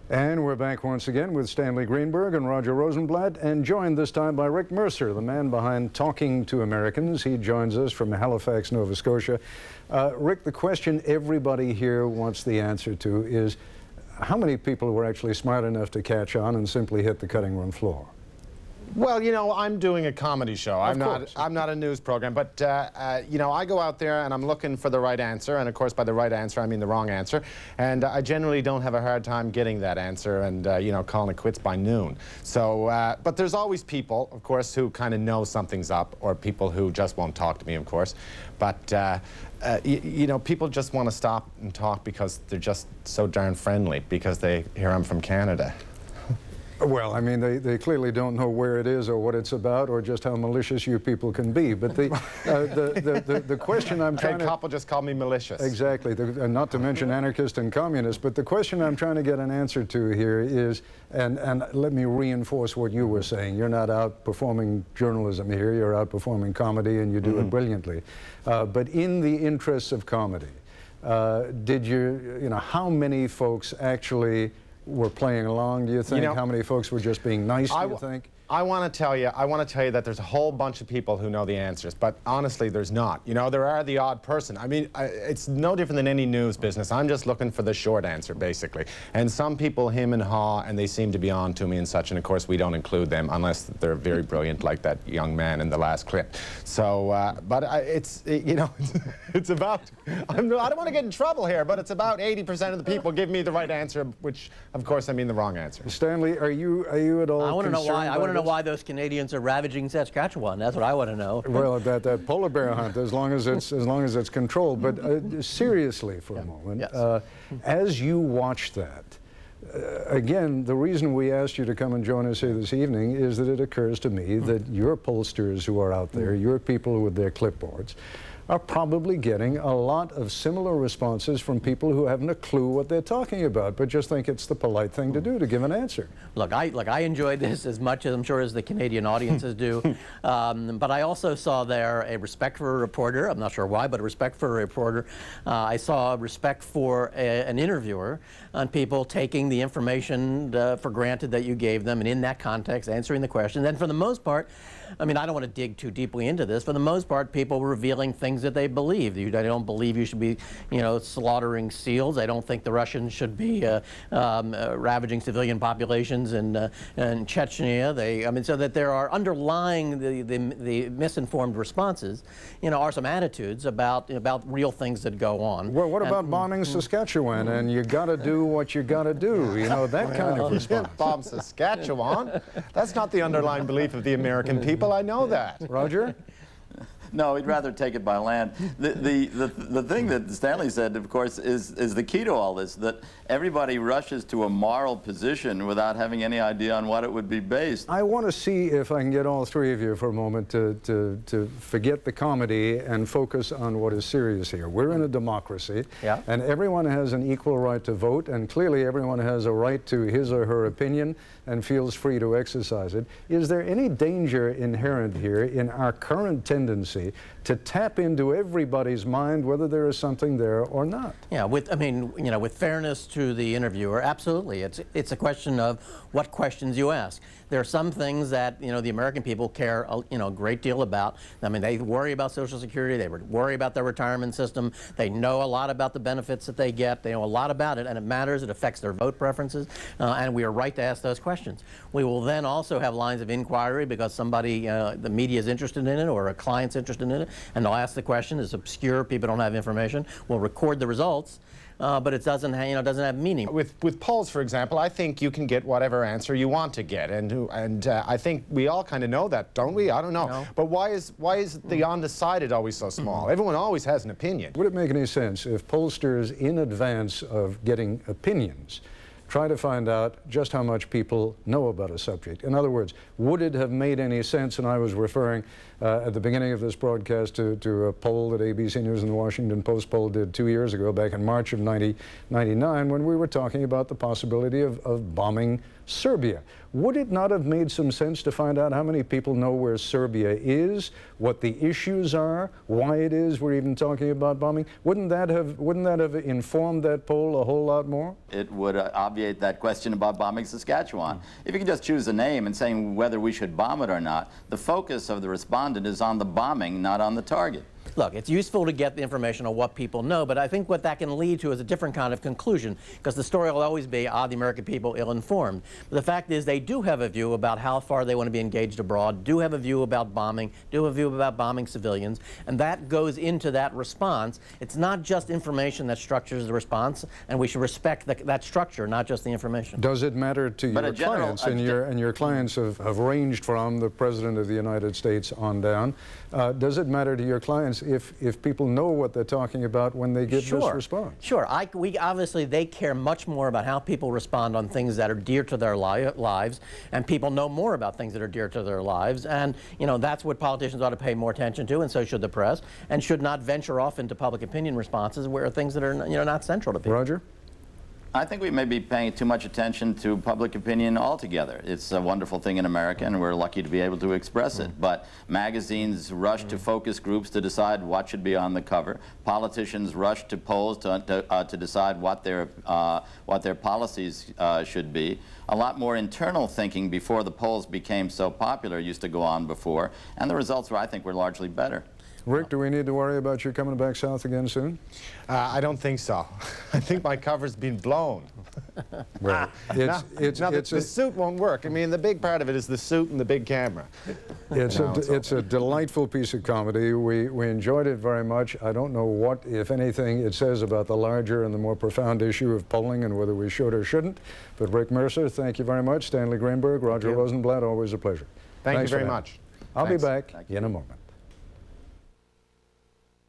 And we're back once again with Stanley Greenberg and Roger Rosenblatt, and joined this time by Rick Mercer, the man behind Talking to Americans. He joins us from Halifax, Nova Scotia. Rick, the question everybody here wants the answer to is, how many people were actually smart enough to catch on and simply hit the cutting room floor? Well, you know, I'm doing a comedy show. I'm not a news program, but you know, I go out there and I'm looking for the right answer, and of course by the right answer I mean the wrong answer, and I generally don't have a hard time getting that answer and you know, calling it quits by noon. So but there's always people, of course, who kind of know something's up, or people who just won't talk to me, of course. But you know, people just want to stop and talk because they're just so darn friendly, because they hear I'm from Canada. Well, I mean, they clearly don't know where it is or what it's about or just how malicious you people can be. But the question I'm trying to... Koppel just called me malicious. Exactly, not to mention anarchist and communist. But the question I'm trying to get an answer to here is, and let me reinforce what you were saying, you're not outperforming journalism here, you're outperforming comedy, and you do it brilliantly. But in the interests of comedy, did you know, how many folks actually were playing along, do you think? You know, how many folks were just being nice, do you think? I want to tell you that there's a whole bunch of people who know the answers, but honestly, there's not. You know, there are the odd person. I mean, it's no different than any news business. I'm just looking for the short answer, basically. And some people hem and haw, and they seem to be on to me and such, and of course, we don't include them unless they're very brilliant, like that young man in the last clip. So, but you know, it's about, I don't want to get in trouble here, but it's about 80% of the people give me the right answer, which, of course, I mean the wrong answer. Stanley, are you at all I want to know why. I want to know why those Canadians are ravaging Saskatchewan. That's what I want to know. Well, that polar bear hunt, as long as it's controlled. But seriously, for a moment, yes. As you watch that, again, the reason we asked you to come and join us here this evening is that it occurs to me that your pollsters who are out there, your people with their clipboards, are probably getting a lot of similar responses from people who haven't a clue what they're talking about, but just think it's the polite thing to do, to give an answer. Look, I enjoyed this as much as I'm sure as the Canadian audiences do, but I also saw there a respect for a reporter. I'm not sure why, but a respect for a reporter. I saw respect for an interviewer, and people taking the information for granted that you gave them, and in that context, answering the question. And for the most part, I mean, I don't want to dig too deeply into this. For the most part, people were revealing things that they believe. They don't believe you should be, you know, slaughtering seals. I don't think the Russians should be ravaging civilian populations in Chechnya. I mean, so that there are underlying the misinformed responses, you know, are some attitudes about real things that go on. Well, what about bombing Saskatchewan? And you got to do what you got to do. You know, that kind of response. Bomb Saskatchewan. That's not the underlying belief of the American people. I know that. Roger? No, we'd rather take it by land. The thing that Stanley said, of course, is the key to all this, that everybody rushes to a moral position without having any idea on what it would be based. I want to see if I can get all three of you for a moment to forget the comedy and focus on what is serious here. We're in a democracy, and everyone has an equal right to vote, and clearly everyone has a right to his or her opinion and feels free to exercise it. Is there any danger inherent here in our current tendency to tap into everybody's mind, whether there is something there or not? Yeah, I mean, you know, with fairness to the interviewer, absolutely. It's a question of what questions you ask. There are some things that, you know, the American people care, you know, a great deal about. I mean, they worry about Social Security, they worry about their retirement system, they know a lot about the benefits that they get, they know a lot about it, and it matters, it affects their vote preferences, and we are right to ask those questions. We will then also have lines of inquiry because somebody, the media is interested in it, or a client's interested in it, and they'll ask the question. It's obscure, people don't have information. We'll record the results, but it doesn't, you know, doesn't have meaning. With polls, for example, I think you can get whatever answer you want to get, and I think we all kind of know that, don't we? I don't know. No. But why is the undecided always so small? Everyone always has an opinion. Would it make any sense if pollsters, in advance of getting opinions, try to find out just how much people know about a subject? In other words, would it have made any sense, and I was referring at the beginning of this broadcast to a poll that ABC News and the Washington Post poll did 2 years ago, back in March of 1999, when we were talking about the possibility of bombing Serbia. Would it not have made some sense to find out how many people know where Serbia is, what the issues are, why it is we're even talking about bombing? Wouldn't that have informed that poll a whole lot more? It would obviate that question about bombing Saskatchewan. If you can just choose a name and saying whether we should bomb it or not, the focus of the respondent is on the bombing, not on the target. Look, it's useful to get the information on what people know, but I think what that can lead to is a different kind of conclusion, because the story will always be, the American people ill-informed. But the fact is they do have a view about how far they want to be engaged abroad, do have a view about bombing, do have a view about bombing civilians, and that goes into that response. It's not just information that structures the response, and we should respect that structure, not just the information. Does it matter to your clients, and your clients have ranged from the President of the United States on down, does it matter to your clients if people know what they're talking about when they give this response? Sure. Obviously, they care much more about how people respond on things that are dear to their lives, and people know more about things that are dear to their lives, and that's what politicians ought to pay more attention to, and so should the press, and should not venture off into public opinion responses where things that are not central to people. Roger? I think we may be paying too much attention to public opinion altogether. It's a wonderful thing in America, and we're lucky to be able to express it. But magazines rush to focus groups to decide what should be on the cover. Politicians rush to polls to decide what their policies should be. A lot more internal thinking before the polls became so popular used to go on before, and the results, I think, were largely better. Rick, do we need to worry about you coming back south again soon? I don't think so. I think my cover's been blown. Right. The suit won't work. I mean, the big part of it is the suit and the big camera. It's a delightful piece of comedy. We enjoyed it very much. I don't know what, if anything, it says about the larger and the more profound issue of polling and whether we should or shouldn't. But Rick Mercer, thank you very much. Stanley Greenberg, Roger Rosenblatt, always a pleasure. Thank you very much. I'll be back in a moment.